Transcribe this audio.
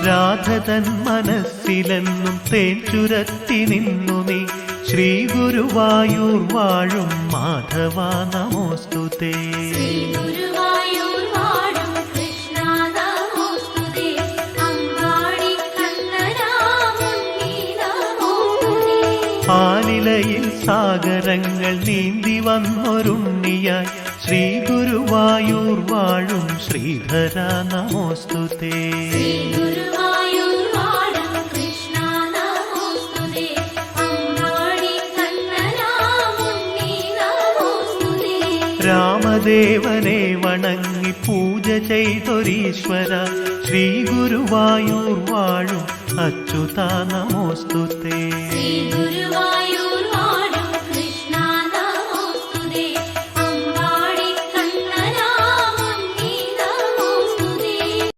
രാധതൻ മനസ്സിലെന്നും തേൻ ചുരത്തി നിന്നു നീ ശ്രീ ഗുരുവായൂർ വാഴും മാധവ നമോസ്തുതേ. ആലിലയിൽ സാഗരങ്ങൾ നീന്തി വന്നൊരുണ്ണിയായി ശ്രീ ഗുരുവായൂർ വാഴും ശ്രീധര നമോസ്തുതേ. രാമദേവനെ വണങ്ങി പൂജ ചെയ്തൊരീശ്വര ശ്രീ ഗുരുവായൂർ വാഴും അച്യുത നമോസ്തുതേ.